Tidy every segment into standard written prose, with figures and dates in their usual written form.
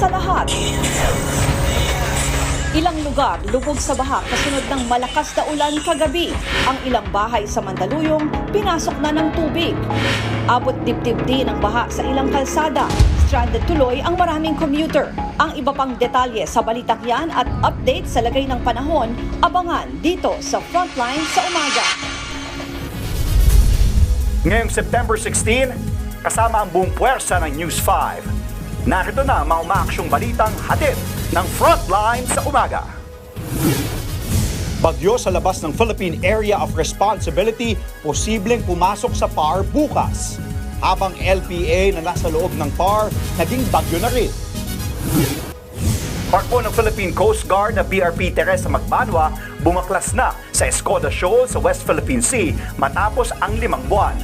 sa lahat. Ilang lugar lubog sa baha kasunod ng malakas na ulan kagabi. Ang ilang bahay sa Mandaluyong pinasok na ng tubig. Abot dibdib din ang baha sa ilang kalsada. Stranded tuloy ang maraming commuter. Ang iba pang detalye sa balitang yan at update sa lagay ng panahon, abangan dito sa Frontline sa umaga. Ngayong September 16, kasama ang buong puwersa ng News 5. Narito na mga umaaksyong balitang hatid ng Frontline sa umaga. Bagyo sa labas ng Philippine Area of Responsibility, posibleng pumasok sa PAR bukas. Habang LPA na nasa loob ng PAR, naging bagyo na rin. Barko ng Philippine Coast Guard na BRP Teresa Magbanwa bumaklas na sa Escoda Shoal sa West Philippine Sea matapos ang 5 buwan.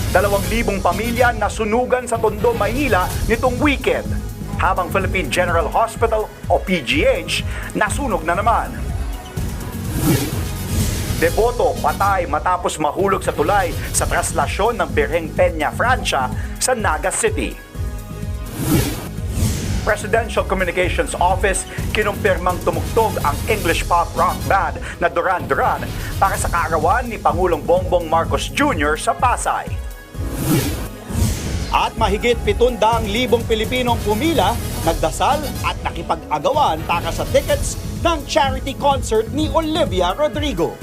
2,000 pamilya nasunugan sa Tondo, Maynila nitong weekend, habang Philippine General Hospital o PGH nasunog na naman. Deboto patay matapos mahulog sa tulay sa traslasyon ng Birheng Peña, Francia sa Naga City. Presidential Communications Office kinumpirmang tumugtog ang English pop rock band na Duran Duran para sa kaarawan ni Pangulong Bongbong Marcos Jr. sa Pasay. At mahigit 700,000 Pilipinong pumila, nagdasal at nakipag-agawan para sa tickets ng charity concert ni Olivia Rodrigo.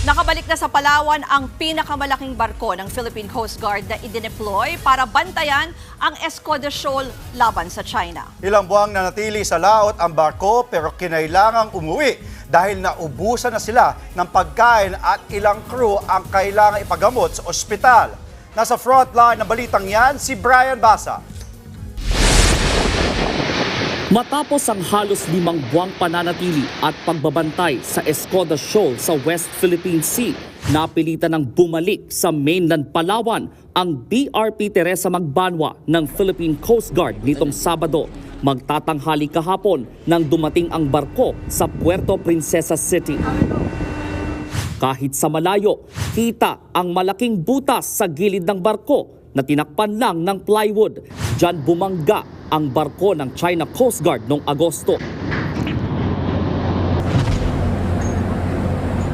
Nakabalik na sa Palawan ang pinakamalaking barko ng Philippine Coast Guard na idineploy para bantayan ang Escoda Shoal laban sa China. Ilang buwang nanatili sa laot ang barko pero kinailangang umuwi dahil naubusan na sila ng pagkain at ilang crew ang kailangang ipagamot sa ospital. Nasa frontline ng balitang yan si Brian Basa. Matapos ang halos 5 buwang pananatili at pagbabantay sa Escoda Shoal sa West Philippine Sea, napilitan ng bumalik sa mainland Palawan ang BRP Teresa Magbanwa ng Philippine Coast Guard nitong Sabado. Magtatanghali kahapon nang dumating ang barko sa Puerto Princesa City. Kahit sa malayo, kita ang malaking butas sa gilid ng barko na tinakpan lang ng plywood. Diyan bumangga ang barko ng China Coast Guard noong Agosto.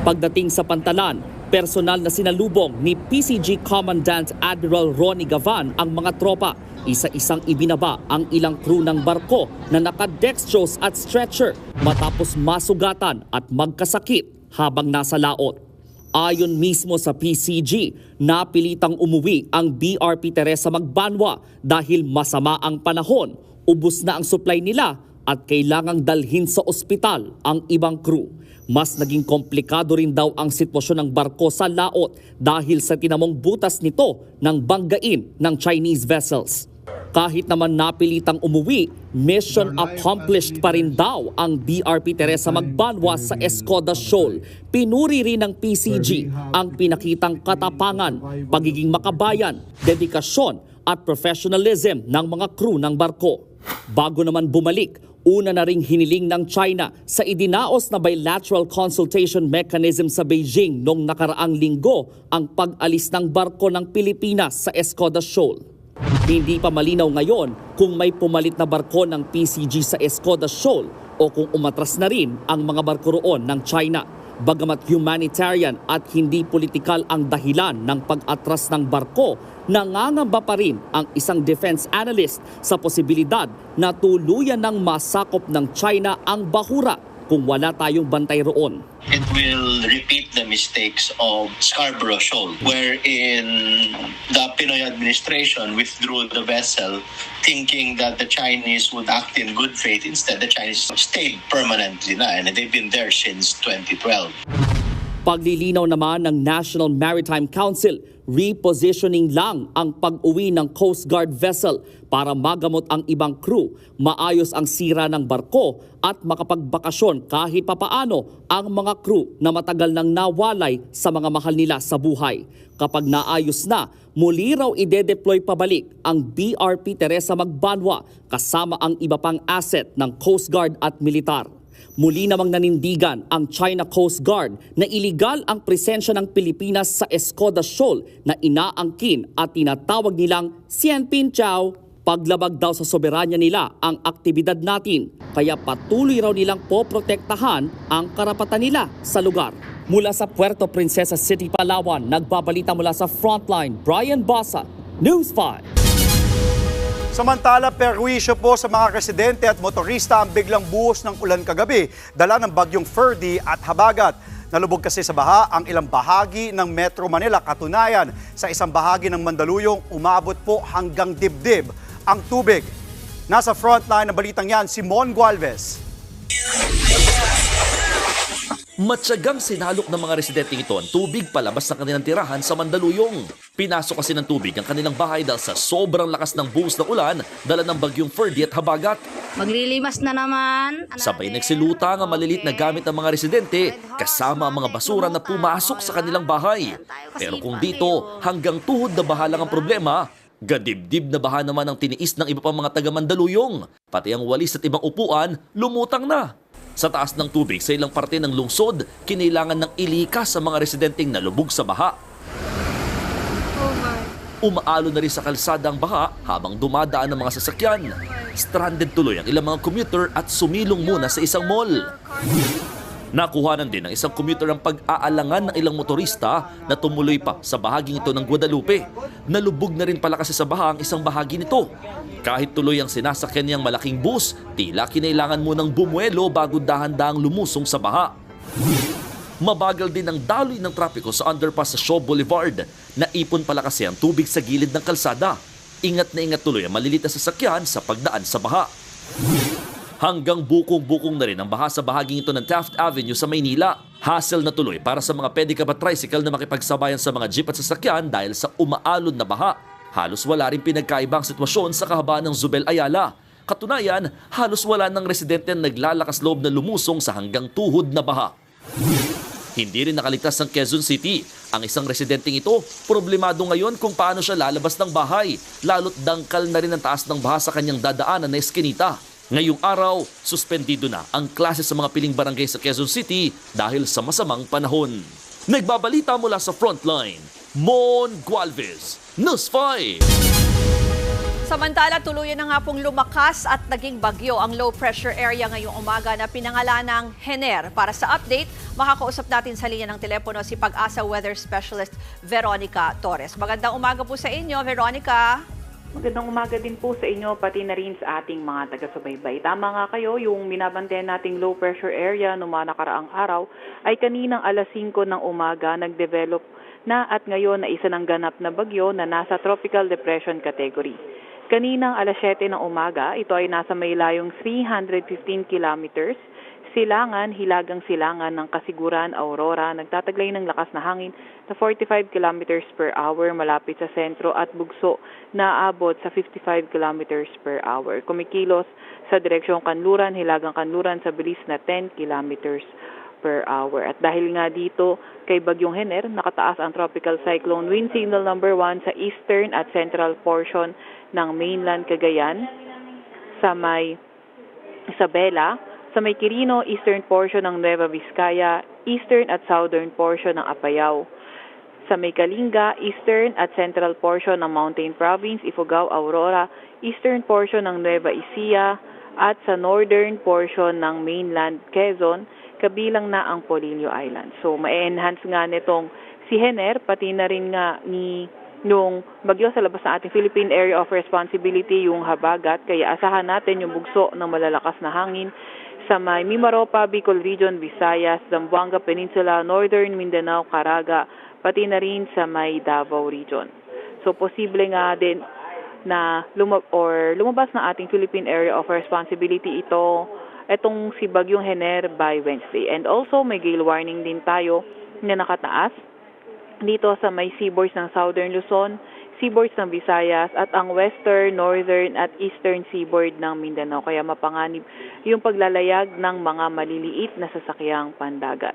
Pagdating sa pantalan, personal na sinalubong ni PCG Commandant Admiral Ronnie Gavan ang mga tropa. Isa-isang ibinaba ang ilang crew ng barko na naka-dextrose at stretcher matapos masugatan at magkasakit habang nasa laot. Ayon mismo sa PCG, napilitang umuwi ang BRP Teresa Magbanwa dahil masama ang panahon, ubos na ang supply nila at kailangang dalhin sa ospital ang ibang crew. Mas naging komplikado rin daw ang sitwasyon ng barko sa laot dahil sa tinamong butas nito ng banggain ng Chinese vessels. Kahit naman napilitang umuwi, mission accomplished pa rin daw ang BRP Teresa Magbanwa sa Escoda Shoal. Pinuri rin ng PCG ang pinakitang katapangan, pagiging makabayan, dedikasyon at professionalism ng mga crew ng barko. Bago naman bumalik, una na ring hiniling ng China sa idinaos na bilateral consultation mechanism sa Beijing noong nakaraang linggo ang pag-alis ng barko ng Pilipinas sa Escoda Shoal. Hindi pa malinaw ngayon kung may pumalit na barko ng PCG sa Escoda Shoal o kung umatras na rin ang mga barko roon ng China. Bagamat humanitarian at hindi politikal ang dahilan ng pag-atras ng barko, nangangamba pa rin ang isang defense analyst sa posibilidad na tuluyan ng masakop ng China ang bahura kung wala tayong bantay roon. It will repeat the mistakes of Scarborough Shoal, wherein the Pinoy administration withdrew the vessel thinking that the Chinese would act in good faith. Instead, the Chinese stayed permanently na, and they've been there since 2012. Paglilinaw naman ng National Maritime Council, repositioning lang ang pag-uwi ng Coast Guard vessel para magamot ang ibang crew, maayos ang sira ng barko at makapagbakasyon kahit papaano ang mga crew na matagal nang nawalay sa mga mahal nila sa buhay. Kapag naayos na, muli raw ide-deploy pabalik ang BRP Teresa Magbanwa kasama ang iba pang asset ng Coast Guard at militar. Muli namang nanindigan ang China Coast Guard na iligal ang presensya ng Pilipinas sa Escoda Shoal na inaangkin at tinatawag nilang Sianpin Chao. Paglabag daw sa soberanya nila ang aktibidad natin, kaya patuloy raw nilang poprotektahan ang karapatan nila sa lugar. Mula sa Puerto Princesa City, Palawan, nagbabalita mula sa Frontline, Brian Basa, News 5. Samantala, perwisyo po sa mga residente at motorista ang biglang buhos ng ulan kagabi, dala ng bagyong Ferdy at Habagat. Nalubog kasi sa baha ang ilang bahagi ng Metro Manila. Katunayan, sa isang bahagi ng Mandaluyong, umabot po hanggang dibdib ang tubig. Nasa frontline ng balitang yan, si Mon Gualvez. Matyagang sinalok ng mga residente ito ang tubig palabas ng kanilang tirahan sa Mandaluyong. Pinasok kasi ng tubig ang kanilang bahay dahil sa sobrang lakas ng buhos ng ulan dala ng bagyong Ferdy at Habagat. Maglilimas na naman. Sabay nagsiluta ang malilit na gamit ng mga residente kasama ang mga basura na pumasok sa kanilang bahay. Pero kung dito hanggang tuhod na baha lang ang problema, gadibdib na baha naman ang tiniis ng iba pang mga taga Mandaluyong. Pati ang walis at ibang upuan lumutang na. Sa taas ng tubig sa ilang parte ng lungsod, kinailangan ng ilikas sa mga residenteng nalubog sa baha. Umaalo na rin sa kalsada ang baha habang dumadaan ang mga sasakyan. Stranded tuloy ang ilang mga commuter at sumilong muna sa isang mall. Nakuhanan din ng isang commuter ang pag-aalangan ng ilang motorista na tumuloy pa sa bahaging ito ng Guadalupe. Nalubog na rin pala kasi sa baha ang isang bahagi nito. Kahit tuloy ang sinasakyan niyang malaking bus, tila kinailangan mo ng bumuelo bago dahan-dahang lumusong sa baha. Mabagal din ang daloy ng trapiko sa underpass sa Shaw Boulevard. Naipon pala kasi ang tubig sa gilid ng kalsada. Ingat na ingat tuloy ang maliliit na sasakyan sa pagdaan sa baha. Hanggang bukong-bukong na rin ang baha sa bahaging ito ng Taft Avenue sa Maynila. Hassle na tuloy para sa mga pedicab at tricycle na makipagsabayan sa mga jeep at sasakyan dahil sa umaalon na baha. Halos wala rin pinagkaibang sitwasyon sa kahabaan ng Zubel Ayala. Katunayan, halos wala ng residente na naglalakas loob na lumusong sa hanggang tuhod na baha. Hindi rin nakaligtas ng Quezon City. Ang isang residenteng ito, problemado ngayon kung paano siya lalabas ng bahay. Lalo't dangkal na rin ang taas ng baha sa kanyang dadaanan na eskinita. Ngayong araw, suspendido na ang klase sa mga piling barangay sa Quezon City dahil sa masamang panahon. Nagbabalita mula sa Frontline, Mon Gualvez, News 5. Samantala, tuluyan na nga pong lumakas at naging bagyo ang low pressure area ngayong umaga na pinangalan ng Hener. Para sa update, makakausap natin sa linya ng telepono si Pag-asa Weather Specialist Veronica Torres. Magandang umaga po sa inyo, Veronica. Magandang umaga din po sa inyo, pati na rin sa ating mga taga-subaybay. Tama nga kayo, yung minabantayan nating low pressure area noong mga nakaraang araw ay kaninang alas 5 ng umaga nag-develop na at ngayon na isa ng ganap na bagyo na nasa tropical depression category. Kaninang alas 7 ng umaga, ito ay nasa may layong 315 kilometers, silangan, hilagang silangan ng Kasiguran, Aurora, nagtataglay ng lakas na hangin na 45 kilometers per hour malapit sa sentro at bugso na aabot sa 55 kilometers per hour. Kumikilos sa direksyong Kanluran, hilagang Kanluran sa bilis na 10 kilometers per hour. At dahil nga dito kay Bagyong Hener, nakataas ang tropical cyclone wind signal number 1 sa eastern at central portion ng mainland Cagayan, sa may Isabela, sa may Quirino, eastern portion ng Nueva Vizcaya, eastern at southern portion ng Apayao, sa may Kalinga, eastern at central portion ng Mountain Province, Ifugao, Aurora, eastern portion ng Nueva Ecija, at sa northern portion ng mainland Quezon, kabilang na ang Polillo Island. So, ma-enhance nga nitong si Hener, pati na rin nga nung bagyo sa labas ng ating Philippine Area of Responsibility, yung Habagat, kaya asahan natin yung bugso ng malalakas na hangin sa may Mimaropa, Bicol Region, Visayas, Zamboanga Peninsula, Northern Mindanao, Caraga, pati na rin sa may Davao Region. So, posible nga din na lumabas na ating Philippine Area of Responsibility itong si Bagyong Hener by Wednesday. And also, may gale warning din tayo na nakataas dito sa may seaboards ng Southern Luzon, seaboards ng Visayas at ang western, northern at eastern seaboard ng Mindanao. Kaya mapanganib yung paglalayag ng mga maliliit na sasakyang pandagat.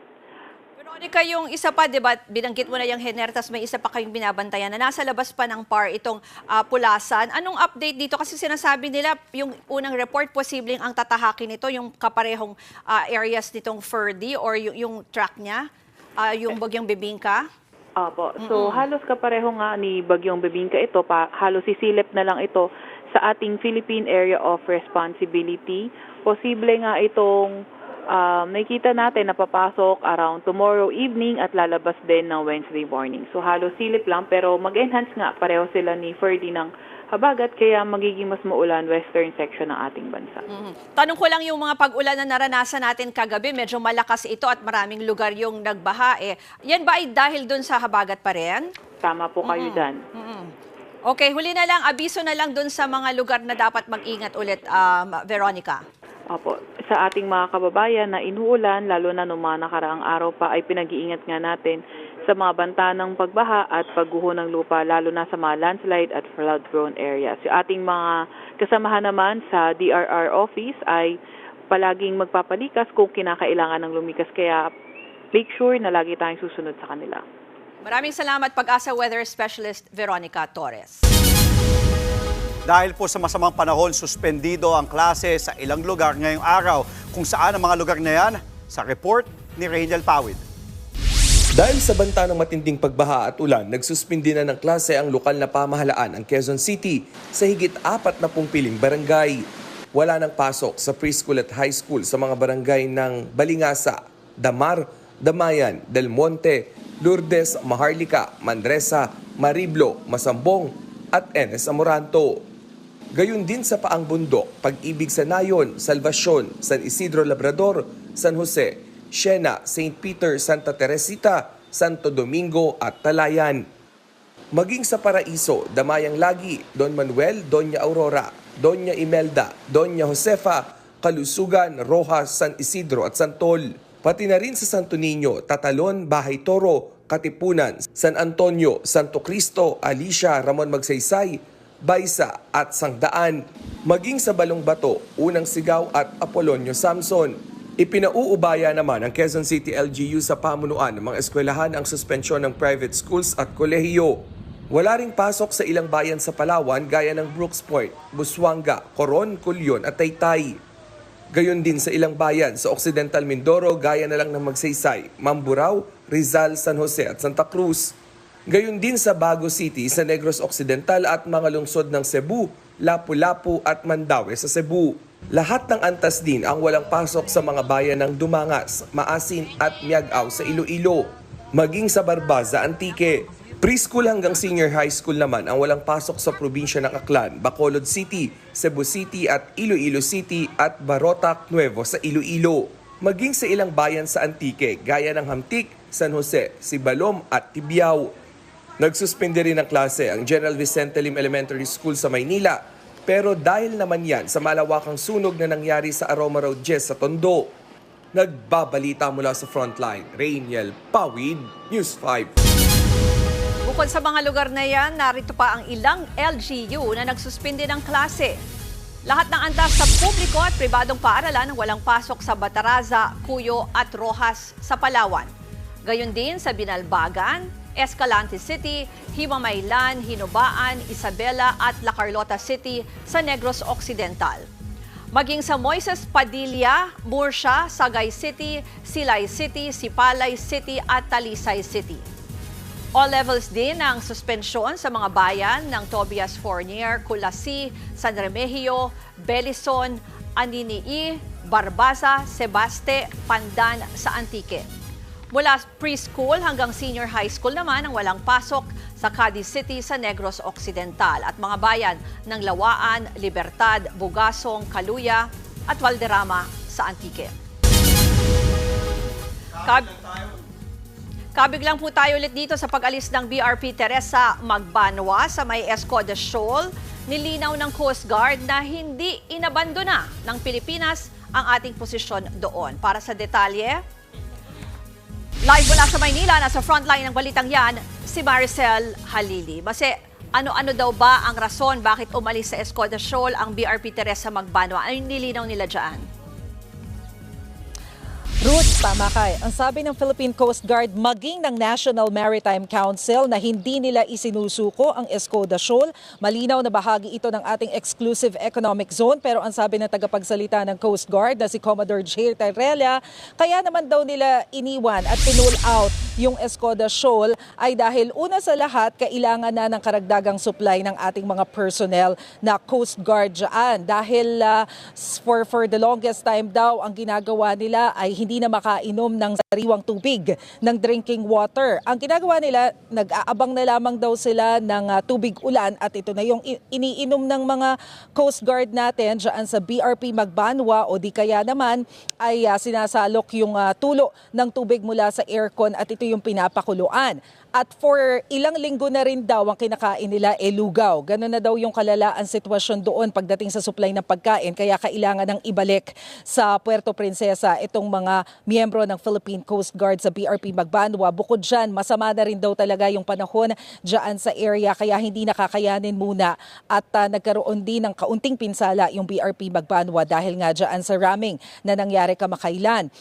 Veronica, yung isa pa, di ba, binanggit mo na yung Hener, tas may isa pa kayong binabantayan na nasa labas pa ng PAR itong Pulasan. Anong update dito? Kasi sinasabi nila, yung unang report, posibleng ang tatahakin nito, yung kaparehong areas nitong Ferdy or yung track niya, yung Bagyong Bebingka. Opo. So, halos kapareho nga ni Bagyong Bebingka ito, halos sisilip na lang ito sa ating Philippine Area of Responsibility. Posible nga itong nakikita natin na papasok around tomorrow evening at lalabas din ng Wednesday morning. So, halos silip lang, pero mag-enhance nga pareho sila ni Ferdy ng habagat, kaya magiging mas maulan western section ng ating bansa. Tanong ko lang, yung mga pag-ulan na naranasan natin kagabi, medyo malakas ito at maraming lugar yung nagbaha. Yan ba ay dahil dun sa habagat pa rin? Tama po kayo dyan. Okay, huli na lang, abiso na lang dun sa mga lugar na dapat mag-ingat ulit, Veronica. Opo. Sa ating mga kababayan na inuulan, lalo na noong mga nakaraang araw pa, ay pinag-iingat nga natin sa mga banta ng pagbaha at pagguho ng lupa, lalo na sa mga landslide at flood-prone areas. Yung ating mga kasamahan naman sa DRR office ay palaging magpapalikas kung kinakailangan ng lumikas, kaya make sure na lagi tayong susunod sa kanila. Maraming salamat, Pag-asa Weather Specialist Veronica Torres. Dahil po sa masamang panahon, suspendido ang klase sa ilang lugar ngayong araw. Kung saan ang mga lugar na yan, sa report ni Rainiel Pawid. Dahil sa banta ng matinding pagbaha at ulan, nagsuspindi na ng klase ang lokal na pamahalaan ng Quezon City sa higit 40 piling barangay. Wala nang pasok sa preschool at high school sa mga barangay ng Balingasa, Damar, Damayan, Del Monte, Lourdes, Maharlika, Mandresa, Mariblo, Masambong at Enes Amoranto. Gayun din sa Paang Bundok, Pag-ibig sa Nayon, Salvacion, San Isidro Labrador, San Jose, Siena, St. Peter, Santa Teresita, Santo Domingo at Talayan. Maging sa Paraiso, Damayang Lagi, Don Manuel, Doña Aurora, Doña Imelda, Doña Josefa, Kalusugan, Rojas, San Isidro at Santol. Pati na rin sa Santo Niño, Tatalon, Bahay Toro, Katipunan, San Antonio, Santo Cristo, Alicia, Ramon Magsaysay, Baysa at Sangdaan. Maging sa Balong Bato, Unang Sigaw at Apolonio Samson. Ipinauubaya naman ng Quezon City LGU sa pamunuan ng mga eskwelahan ang suspensyon ng private schools at kolehiyo. Wala ring pasok sa ilang bayan sa Palawan gaya ng Brooks Point, Busuanga, Coron, Culyon at Taytay. Gayon din sa ilang bayan sa Occidental Mindoro gaya na lang ng Magsaysay, Mamburao, Rizal, San Jose at Santa Cruz. Gayon din sa Bago City sa Negros Occidental at mga lungsod ng Cebu, Lapu-Lapu at Mandaue sa Cebu. Lahat ng antas din ang walang pasok sa mga bayan ng Dumangas, Maasin at Miagao sa Iloilo. Maging sa Barbaza, Antique. Preschool hanggang senior high school naman ang walang pasok sa probinsya ng Aklan, Bacolod City, Cebu City at Iloilo City at Barotac, Nuevo sa Iloilo. Maging sa ilang bayan sa Antique, gaya ng Hamtik, San Jose, Sibalom at Tibiao. Nagsuspende rin ng klase ang General Vicente Lim Elementary School sa Maynila, pero dahil naman yan sa malawakang sunog na nangyari sa Aroma Road Jes sa Tondo. Nagbabalita mula sa Frontline, Rainiel Pawid, News 5. Bukod sa mga lugar na yan, narito pa ang ilang LGU na nagsuspindi ng klase. Lahat ng antas sa publiko at pribadong paaralan walang pasok sa Bataraza, Cuyo at Rojas sa Palawan. Gayon din sa Binalbagan, Escalante City, Himamaylan, Hinubaan, Isabela at La Carlota City sa Negros Occidental. Maging sa Moises Padilla, Murcia, Sagay City, Silay City, Sipalay City at Talisay City. All levels din ang suspensyon sa mga bayan ng Tobias Fournier, Culasi, San Remigio, Belison, Aninii, Barbaza, Sebaste, Pandan sa Antique. Mula preschool hanggang senior high school naman ang walang pasok sa Cadiz City sa Negros Occidental at mga bayan ng Lawaan, Libertad, Bugasong, Caluya at Valderrama sa Antique. Kabiglang po tayo ulit dito sa pag-alis ng BRP Teresa Magbanwa sa may Escoda Shoal. Nilinaw ng Coast Guard na hindi inabandona ng Pilipinas ang ating posisyon doon. Para sa detalye, Live mula sa Maynila, nasa frontline ng balitang yan, si Maricel Halili. Base, ano-ano daw ba ang rason bakit umalis sa Escoda Shoal ang BRP Teresa Magbanwa? Ano yung nilinaw nila dyan? Ruth, tama ka. Ang sabi ng Philippine Coast Guard maging ng National Maritime Council na hindi nila isinusuko ang Escoda Shoal. Malinaw na bahagi ito ng ating exclusive economic zone, pero ang sabi ng tagapagsalita ng Coast Guard na si Commodore J. Terrella, kaya naman daw nila iniwan at pinull out yung Escoda Shoal ay dahil una sa lahat kailangan na ng karagdagang supply ng ating mga personnel na Coast Guard dyan. Dahil for the longest time daw ang ginagawa nila ay hindi na makainom ng sariwang tubig, ng drinking water. Ang ginagawa nila, nag-aabang na lamang daw sila ng tubig ulan at ito na yung iniinom ng mga Coast Guard natin dyan sa BRP Magbanwa o di kaya naman ay sinasalok yung tulo ng tubig mula sa aircon at ito yung pinapakuluan. At for ilang linggo na rin daw ang kinakain nila lugaw. Ganun na daw yung kalalaan sitwasyon doon pagdating sa supply ng pagkain. Kaya kailangan ng ibalik sa Puerto Princesa itong mga miyembro ng Philippine Coast Guard sa BRP Magbanwa. Bukod dyan, masama na rin daw talaga yung panahon dyan sa area. Kaya hindi nakakayanin muna at nagkaroon din ng kaunting pinsala yung BRP Magbanwa dahil nga dyan sa ramming na nangyari kamakailan.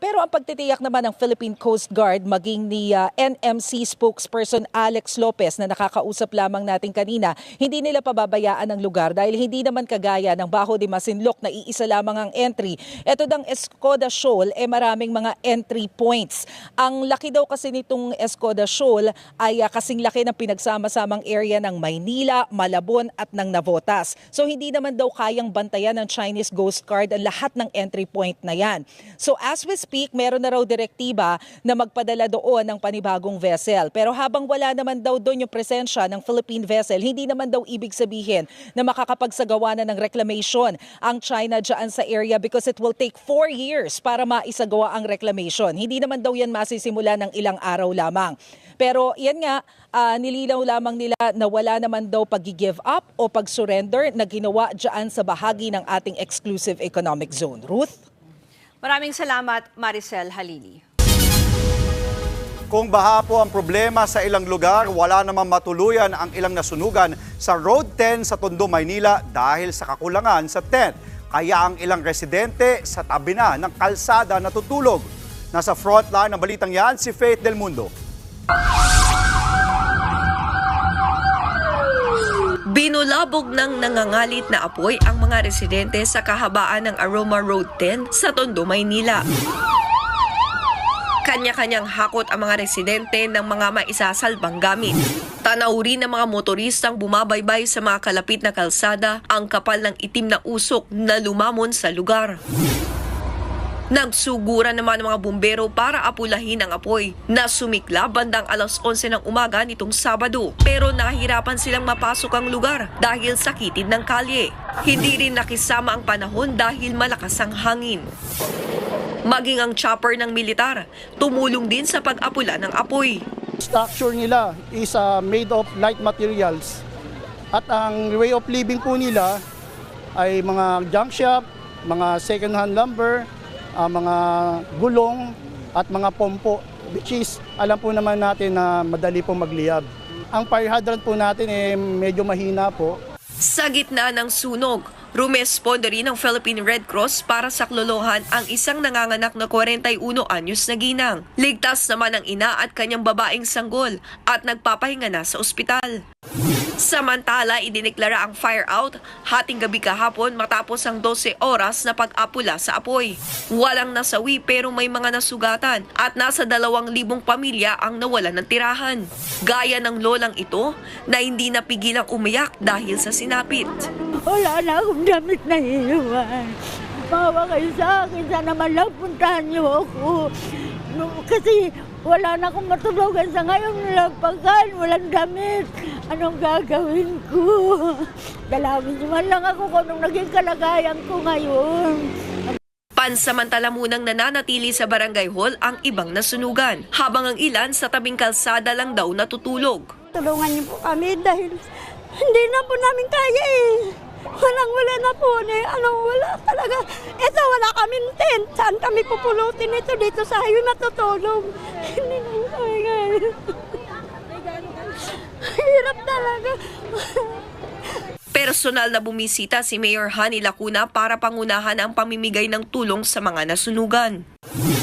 Pero ang pagtitiyak naman ng Philippine Coast Guard maging ni NMC spokesperson Alex Lopez na nakakausap lamang natin kanina, hindi nila pababayaan ang lugar dahil hindi naman kagaya ng Bajo de Masinloc na iisa lamang ang entry. Ito dang Escoda Shoal maraming mga entry points. Ang laki daw kasi nitong Escoda Shoal ay kasing laki ng pinagsama-samang area ng Maynila, Malabon at ng Navotas. So hindi naman daw kayang bantayan ng Chinese Coast Guard ang lahat ng entry point na yan. So as we speak, meron na raw direktiba na magpadala doon ng panibagong vessel. Pero habang wala naman daw doon yung presensya ng Philippine vessel, hindi naman daw ibig sabihin na makakapagsagawa na ng reclamation ang China dyan sa area because it will take 4 years para maisagawa ang reclamation. Hindi naman daw yan masisimula ng ilang araw lamang. Pero yan nga, nilinaw lamang nila na wala naman daw pag-give up o pag-surrender na ginawa dyan sa bahagi ng ating exclusive economic zone. Ruth? Maraming salamat, Maricel Halili. Kung baha po ang problema sa ilang lugar, wala namang matuluyan ang ilang nasunugan sa Road 10 sa Tondo, Maynila dahil sa kakulangan sa tent. Kaya ang ilang residente sa tabi na ng kalsada natutulog. Nasa frontline ng balitang yan, si Faith Del Mundo. Binulabog ng nangangalit na apoy ang mga residente sa kahabaan ng Aroma Road 10 sa Tondo, Maynila. Kanya-kanyang hakot ang mga residente ng mga maisasalbang gamit. Tanaw rin ng mga motoristang bumabaybay sa mga kalapit na kalsada ang kapal ng itim na usok na lumamon sa lugar. Nagsuguran naman ng mga bumbero para apulahin ang apoy na sumikla bandang alas 11 ng umaga nitong Sabado. Pero nahirapan silang mapasok ang lugar dahil sakitid ng kalye. Hindi rin nakisama ang panahon dahil malakas ang hangin. Maging ang chopper ng militar, tumulong din sa pag-apula ng apoy. Structure nila is made of light materials. At ang way of living po nila ay mga junk shop, mga second-hand lumber, mga gulong at mga pompo, which is alam po naman natin na madali po magliyab. Ang fire hydrant po natin medyo mahina po. Sa gitna ng sunog, rumesponde rin ng Philippine Red Cross para saklolohan ang isang nanganganak na 41 anyos na ginang. Ligtas naman ang ina at kanyang babaeng sanggol at nagpapahinga na sa ospital. Samantala, idineklara ang fire out hating gabi kahapon matapos ang 12 oras na pag-apula sa apoy. Walang nasawi pero may mga nasugatan at nasa 2,000 pamilya ang nawalan ng tirahan. Gaya ng lolang ito na hindi napigilang umiyak dahil sa sinapit. Wala na akong damit na iiwan. Bawa kayo sa akin, sana man lang puntahan niyo ako. Kasi wala na akong matulugan sa ngayon, walang pagkain, walang damit. Anong gagawin ko? Dalawin niyo man lang ako kung anong naging kalagayan ko ngayon. Pansamantala munang nananatili sa barangay hall ang ibang nasunugan, habang ang ilan sa tabing kalsada lang daw natutulog. Tulungan niyo po kami dahil hindi na po namin kaya Walang-wala na po. Wala talaga. Ito, wala kaming tent. Saan kami pupulutin ito? Dito sa hayo natutulog. Hindi na kaya. Hirap talaga. Personal na bumisita si Mayor Honey Lacuna para pangunahan ang pamimigay ng tulong sa mga nasunugan.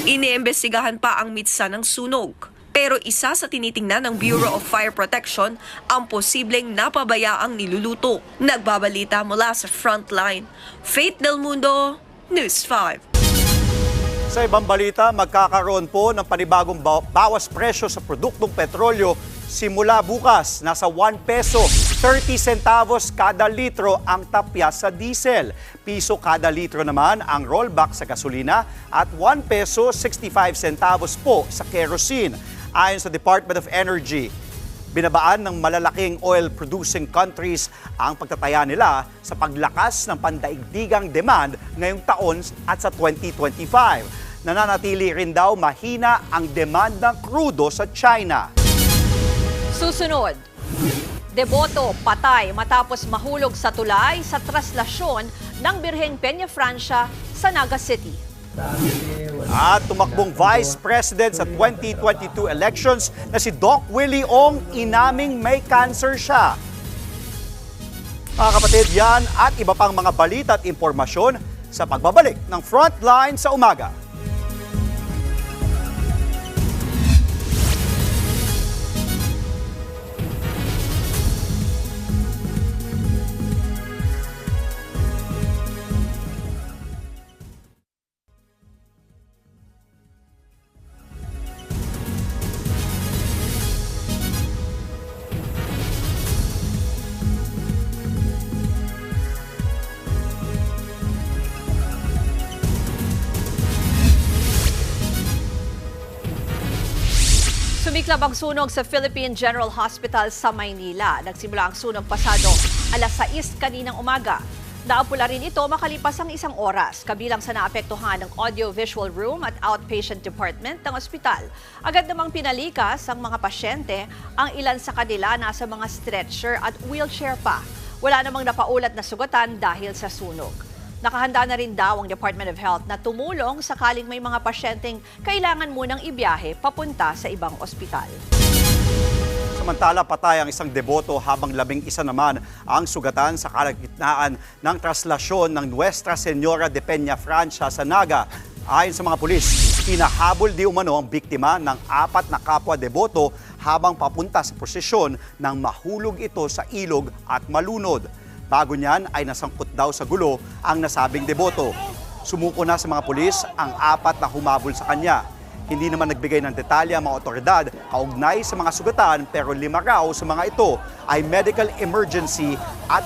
Iniimbestigahan pa ang mitsa ng sunog. Pero isa sa tinitingnan ng Bureau of Fire Protection ang posibleng napabayaang niluluto. Nagbabalita mula sa Frontline, Faith Del Mundo, News 5. Sa ibang balita, magkakaroon po ng panibagong bawas presyo sa produktong petrolyo simula bukas. Nasa 1 peso 30 centavos kada litro ang tapya sa diesel. Piso kada litro naman ang rollback sa gasolina at 1 peso 65 centavos po sa kerosene. Ayon sa Department of Energy, binabaan ng malalaking oil-producing countries ang pagtataya nila sa paglakas ng pandaigdigang demand ngayong taon at sa 2025. Nananatili rin daw mahina ang demand ng krudo sa China. Susunod, deboto patay matapos mahulog sa tulay sa traslasyon ng Birheng Peña Francia sa Naga City. At tumakbong Vice President sa 2022 elections na si Doc Willie Ong inaming may cancer siya. Mga kapatid, yan at iba pang mga balita at impormasyon sa pagbabalik ng Frontline sa umaga. Sumiklab ang sunog sa Philippine General Hospital sa Maynila. Nagsimula ang sunog pasado alas 6 kaninang umaga. Naapula rin ito makalipas ang 1 oras, kabilang sa naapektuhan ng audio-visual room at outpatient department ng ospital. Agad namang pinalikas ang mga pasyente, ang ilan sa kanila nasa mga stretcher at wheelchair pa. Wala namang napaulat na sugatan dahil sa sunog. Nakahanda na rin daw ang Department of Health na tumulong sakaling may mga pasyenteng kailangan munang ibiyahe papunta sa ibang ospital. Samantala, patay ang isang deboto habang 11 naman ang sugatan sa kalagitnaan ng traslasyon ng Nuestra Señora de Peña Francia sa Naga. Ayon sa mga pulis, hinahabol di umano ang biktima ng 4 na kapwa deboto habang papunta sa prosesyon nang mahulog ito sa ilog at malunod. Bago niyan ay nasangkot daw sa gulo ang nasabing deboto. Sumuko na sa mga pulis ang 4 na humabol sa kanya. Hindi naman nagbigay ng detalye ang mga otoridad kaugnay sa mga sugatan, pero 5 raw sa mga ito ay medical emergency at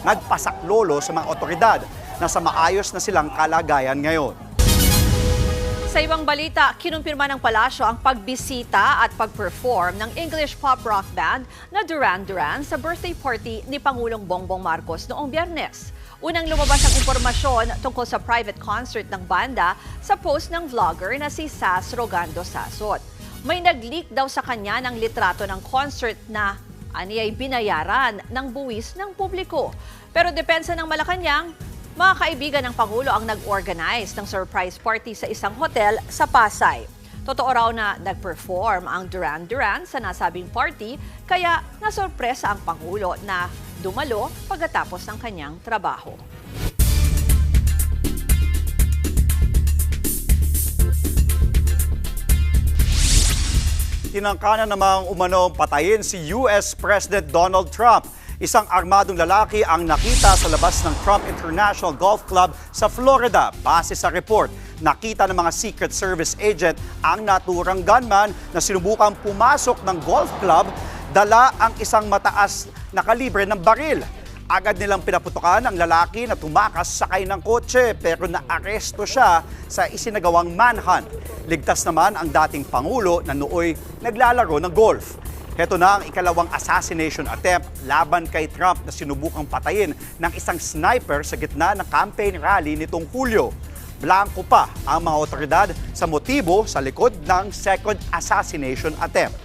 nagpasaklolo sa mga otoridad na sa maayos na silang kalagayan ngayon. Sa ibang balita, kinumpirma ng palasyo ang pagbisita at pag-perform ng English pop rock band na Duran Duran sa birthday party ni Pangulong Bongbong Marcos noong Biyernes. Unang lumabas ang impormasyon tungkol sa private concert ng banda sa post ng vlogger na si Sas Rogando Sasot. May nag-leak daw sa kanya ng litrato ng concert na ay binayaran ng buwis ng publiko. Pero depensa ng Malacanang, mga kaibigan ng Pangulo ang nag-organize ng surprise party sa isang hotel sa Pasay. Totoo raw na nag-perform ang Duran Duran sa nasabing party, kaya nasorpresa ang Pangulo na dumalo pagkatapos ng kanyang trabaho. Tinangka na namang umanong patayin si US President Donald Trump. Isang armadong lalaki ang nakita sa labas ng Trump International Golf Club sa Florida. Base sa report, nakita ng mga Secret Service agent ang naturang gunman na sinubukang pumasok ng golf club, dala ang isang mataas na kalibre ng baril. Agad nilang pinaputukan ang lalaki na tumakas sakay ng kotse, pero naaresto siya sa isinagawang manhunt. Ligtas naman ang dating Pangulo na nooy naglalaro ng golf. Heto na ang ikalawang assassination attempt laban kay Trump na sinubukang patayin ng isang sniper sa gitna ng campaign rally nitong Hulyo. Blanco pa ang mga otoridad sa motibo sa likod ng second assassination attempt.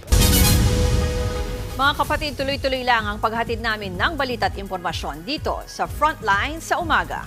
Mga kapatid, tuloy-tuloy lang ang paghatid namin ng balita at impormasyon dito sa Frontline sa umaga.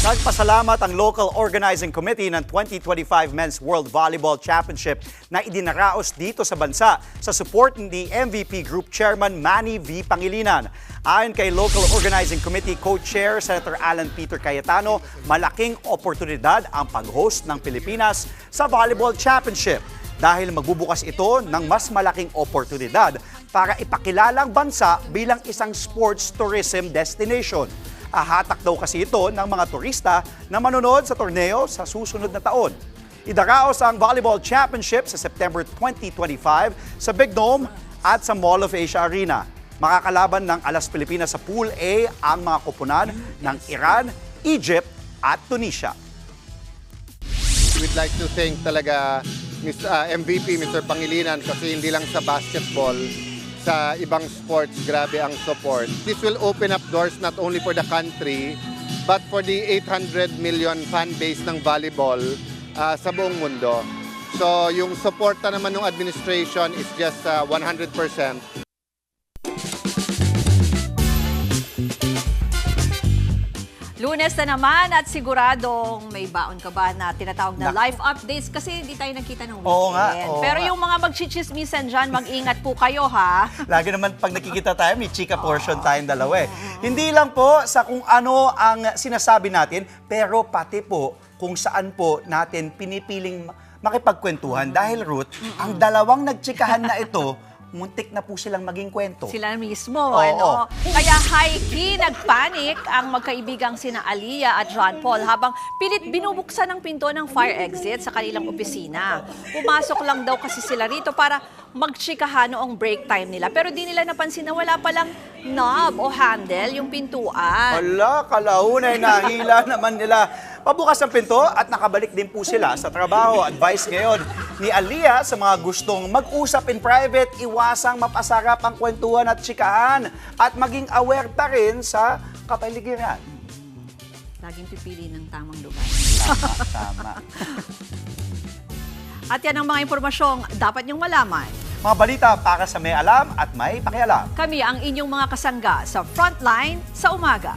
Nagpasalamat ang Local Organizing Committee ng 2025 Men's World Volleyball Championship na idinaraos dito sa bansa sa support ni MVP Group Chairman Manny V. Pangilinan. Ayon kay Local Organizing Committee Co-Chair Senator Alan Peter Cayetano, malaking oportunidad ang pag-host ng Pilipinas sa Volleyball Championship dahil magbubukas ito ng mas malaking oportunidad para ipakilala ang bansa bilang isang sports tourism destination. Hatak daw kasi ito ng mga turista na manonood sa torneo sa susunod na taon. Idaraos ang Volleyball Championship sa September 2025 sa Big Dome at sa Mall of Asia Arena. Makakalaban ng Alas Pilipinas sa Pool A ang mga koponan ng Iran, Egypt at Tunisia. We'd like to thank talaga MVP Mr. Pangilinan kasi hindi lang sa basketball, sa ibang sports, grabe ang support. This will open up doors not only for the country, but for the 800 million fan base ng volleyball sa buong mundo. So yung suporta naman ng administration is just 100%. Lunes na naman at siguradong may baon ka ba na tinatawag na live updates kasi hindi tayo nakita ng weekend. Oo nga, Pero yung mga magchichismisan dyan, mag-ingat po kayo ha. Lagi naman pag nakikita tayo, may chika portion tayong dalawa eh. Hindi lang po sa kung ano ang sinasabi natin, pero pati po kung saan po natin pinipiling makipagkwentuhan. Dahil Ruth, ang dalawang nagchikahan na ito, muntik na po silang maging kwento. Sila mismo, ano? Kaya high-key nagpanik ang magkaibigang sina Aliyah at John Paul habang pilit binubuksan ang pinto ng fire exit sa kanilang opisina. Pumasok lang daw kasi sila rito para magchikahan noong break time nila. Pero di nila napansin na wala palang knob o handle yung pintuan. Hala, kalahunay, nahila naman nila. Pabukas ang pinto at nakabalik din po sila sa trabaho. Advice ngayon ni Aliyah sa mga gustong mag-usap in private, iwasang mapasarap ang kwentuhan at tsikahan at maging aware pa rin sa kapaligiran. Laging pipili ng tamang lugar. Tama. At yan ang mga impormasyong dapat niyong malaman. Mga balita para sa may alam at may pakialam. Kami ang inyong mga kasangga sa Frontline sa umaga.